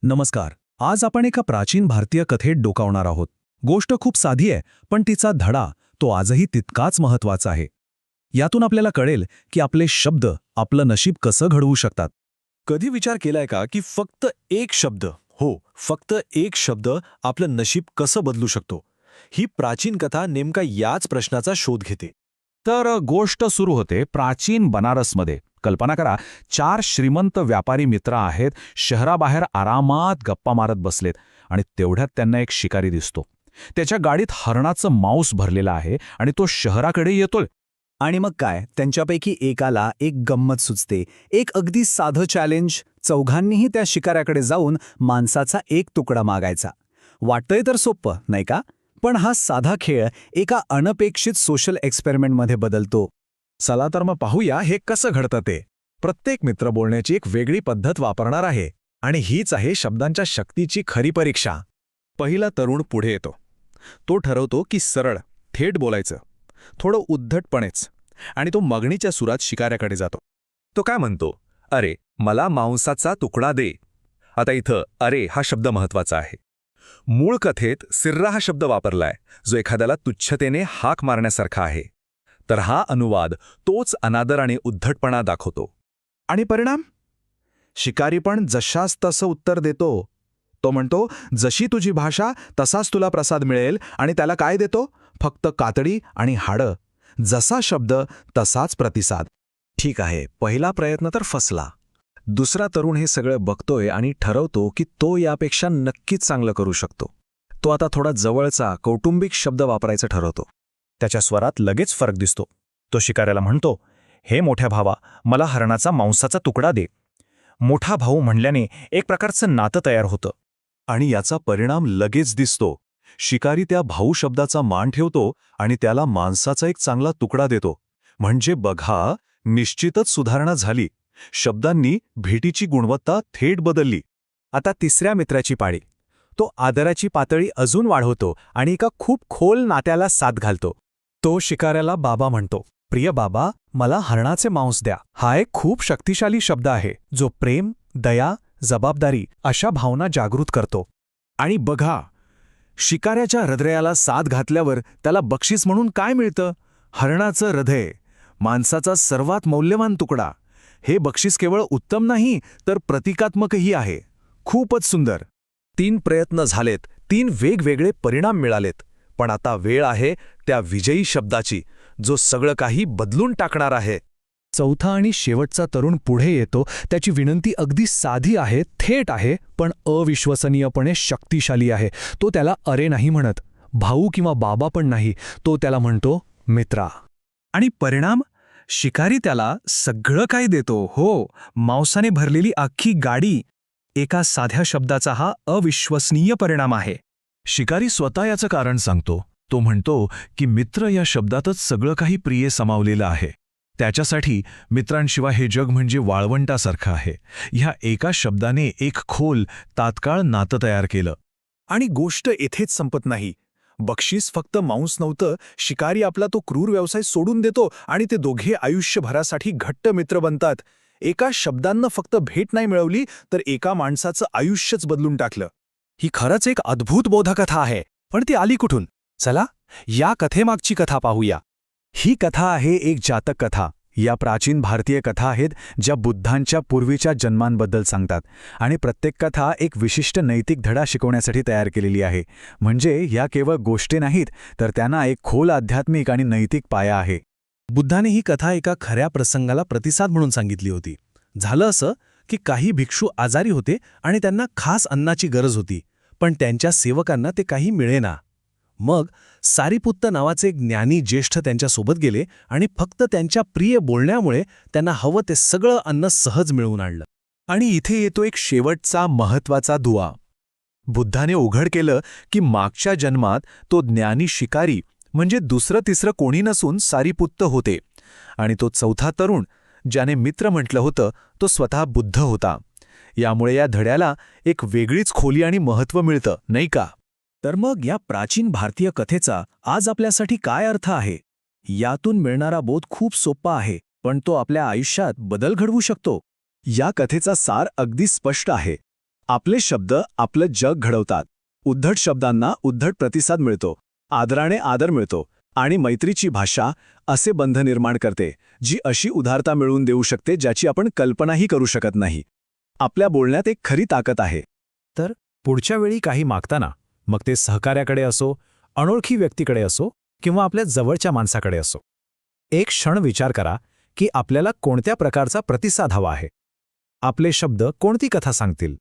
नमस्कार. आज आपण एका प्राचीन भारतीय कथेत डोकावणार आहोत. गोष्ट खूप साधी आहे, पण तिचा धडा तो आजही तितकाच महत्वाचा आहे. यातून आपल्याला कळेल की आपले शब्द आपलं नशीब कसं घडवू शकतात. कधी विचार केलाय का की फक्त एक शब्द, फक्त एक शब्द आपलं नशीब कसं बदलू शकतो? ही प्राचीन कथा नेमका याच प्रश्नाचा शोध घेते. तर गोष्ट सुरू होते प्राचीन बनारसमध्ये. कल्पना करा, 4 श्रीमंत व्यापारी मित्र आहेत, शहराबाहेर आरामात गप्पा मारत बसलेत आणि तेवढ्यात त्यांना एक शिकारी दिसतो. त्याच्या गाडीत हरणाचं मांस भरलेलं आहे आणि तो शहराकडे येतोय. आणि मग काय, त्यांच्यापैकी एकाला एक गंमत सुचते. एक अगदी साधं चॅलेंज. चौघांनीही त्या शिकाऱ्याकडे जाऊन मांसाचा एक तुकडा मागायचा. वाटतंय तर सोपं, नाही का? पण हा साधा खेळ एका अनपेक्षित सोशल एक्सपेरिमेंटमध्ये बदलतो. चला तर मग पाहूया हे कसं घडतं ते. प्रत्येक मित्र बोलण्याची एक वेगळी पद्धत वापरणार आहे आणि हीच आहे शब्दांच्या शक्तीची खरी परीक्षा. पहिला तरुण पुढे येतो. तो ठरवतो की सरळ, थेट बोलायचं, थोडं उद्धटपणेच, आणि तो मागणीच्या सुरात शिकाऱ्याकडे जातो. तो काय म्हणतो? अरे, मला मांसाचा तुकडा दे. आता इथं अरे हा शब्द महत्वाचा आहे. मूळ कथेत सिर्रा हा शब्द वापरलाय, जो एखाद्याला तुच्छतेने हाक मारण्यासारखा आहे. तर हा अनुवाद तोच अनादर आणि उद्धटपणा दाखवतो. आणि परिणाम? शिकारी पण जशास तसं उत्तर देतो. तो म्हणतो, जशी तुझी भाषा तसाच तुला प्रसाद मिळेल, आणि त्याला काय देतो? फक्त कातडी आणि हाडं. जसा शब्द तसाच प्रतिसाद. ठीक आहे, पहिला प्रयत्न तर फसला. दुसरा तरुण हे सगळं बघतोय आणि ठरवतो की तो यापेक्षा नक्कीच चांगलं करू शकतो. तो आता थोडा जवळचा कौटुंबिक शब्द वापरायचं ठरवतो. त्याच्या स्वरात लगेच फरक दिसतो. तो शिकाऱ्याला म्हणतो, हे मोठ्या भावा, मला हरणाचा मांसाचा तुकडा दे. मोठा भाऊ म्हणल्याने एक प्रकारचं नातं तयार होतं. आणि याचा परिणाम लगेच दिसतो. शिकारी त्या भाऊ शब्दाचा मान ठेवतो आणि त्याला मांसाचा एक चांगला तुकडा देतो. म्हणजे बघा, निश्चितच सुधारणा झाली. शब्दांनी भेटीची गुणवत्ता थेट बदलली. आता तिसऱ्या मित्राची पाळी. तो आदराची पातळी अजून वाढवतो आणि एका खूप खोल नात्याला साथ घालतो. तो शिकाऱ्याला बाबा म्हणतो, प्रिय बाबा, मला हरणाचे मांस द्या. हा एक खूप शक्तिशाली शब्द आहे, जो प्रेम, दया, जबाबदारी अशा भावना जागृत करतो. आणि बघा, शिकाऱ्याच्या हृदयाला साथ घातल्यावर त्याला बक्षीस म्हणून काय मिळतं? हरणाचं हृदय, माणसाचा सर्वात मौल्यवान तुकडा. हे बक्षीस केवळ उत्तम नाही, तर प्रतिकात्मकही आहे. खूपच सुंदर. 3 प्रयत्न झालेत, 3 वेगवेगळे परिणाम मिळालेत. पण आता वेळ आहे त्या विजयी शब्दाची, जो सगळं काही बदलून टाकणार आहे. चौथा आणि शेवटचा तरुण पुढे येतो. त्याची विनंती अगदी साधी आहे, थेट आहे, पण अविश्वसनीयपणे शक्तिशाली आहे. तो त्याला अरे नाही म्हणत, भाऊ किंवा बाबा पण नाही. तो त्याला म्हणतो, मित्रा. आणि परिणाम? शिकारी त्याला सगळं काही देतो. मांसाने भरलेली अख्खी गाडी. एका साध्या शब्दाचा हा अविश्वसनीय परिणाम आहे. शिकारी स्वतः याचं कारण सांगतो. तो म्हणतो की मित्र या शब्दातच सगळं काही प्रिय समावलेलं आहे. त्याच्यासाठी मित्रांशिवाय हे जग म्हणजे वाळवंटासारखं आहे. ह्या एका शब्दाने एक खोल, तात्काळ नातं तयार केलं. आणि गोष्ट येथेच संपत नाही. बक्षीस फक्त मांस नव्हतं. शिकारी आपला तो क्रूर व्यवसाय सोडून देतो आणि ते दोघे आयुष्यभरासाठी घट्ट मित्र बनतात. एका शब्दांनं फक्त भेट नाही मिळवली, तर एका माणसाचं आयुष्यच बदलून टाकलं. ही खरंच एक अद्भुत बोधकथा आहे. पण ती आली कुठून? चला, या कथेमागची कथा पाहूया. ही कथा आहे एक जातक कथा. या प्राचीन भारतीय कथा आहेत, ज्या बुद्धांच्या पूर्वीच्या जन्मांबद्दल सांगतात. आणि प्रत्येक कथा एक विशिष्ट नैतिक धडा शिकवण्यासाठी तयार केलेली आहे. म्हणजे ह्या केवळ गोष्टी नाहीत, तर त्यांना एक खोल आध्यात्मिक आणि नैतिक पाया आहे. बुद्धाने ही कथा एका खऱ्या प्रसंगाला प्रतिसाद म्हणून सांगितली होती. झालं असं की काही भिक्षू आजारी होते आणि त्यांना खास अन्नाची गरज होती, पण त्यांच्या सेवकांना ते काही मिळेना. मग सारीपुत्त नावाचे एक ज्ञानी ज्येष्ठ त्यांच्यासोबत गेले आणि फक्त त्यांच्या प्रिय बोलण्यामुळे त्यांना हवं ते सगळं अन्न सहज मिळवून आणलं. आणि इथे येतो एक शेवटचा महत्वाचा दुवा. बुद्धाने उघड केलं की मागच्या जन्मात तो ज्ञानी शिकारी म्हणजे दुसरं तिसरं कोणी नसून सारीपुत्त होते. आणि तो चौथा तरुण, ज्याने मित्र म्हटलं होतं, तो स्वतः बुद्ध होता. यामुळे या धड्याला एक वेगळीच खोली आणि महत्त्व मिळतं, नाही का? तर मग या प्राचीन भारतीय कथेचा आज आपल्यासाठी काय अर्थ आहे? यातून मिळणारा बोध खूप सोपा आहे, पण तो आपल्या आयुष्यात बदल घडवू शकतो. या कथेचा सार अगदी स्पष्ट आहे. आपले शब्द आपलं जग घडवतात. उद्धट शब्दांना उद्धट प्रतिसाद मिळतो, आदराने आदर मिळतो आणि मैत्रीची भाषा असे बंध निर्माण करते जी अशी उदारता मिळवून देऊ शकते ज्याची आपण कल्पनाही करू शकत नाही. आपल्या बोलण्यात एक खरी ताकद आहे. तर पुढच्या वेळी काही मागताना, मग ते सहकार्याकडे असो, अनोळखी व्यक्तीकडे असो किंवा आपल्या जवळच्या माणसाकडे असो, एक क्षण विचार करा की आपल्याला कोणत्या प्रकारचा प्रतिसाद हवा आहे. आपले शब्द कोणती कथा सांगतील?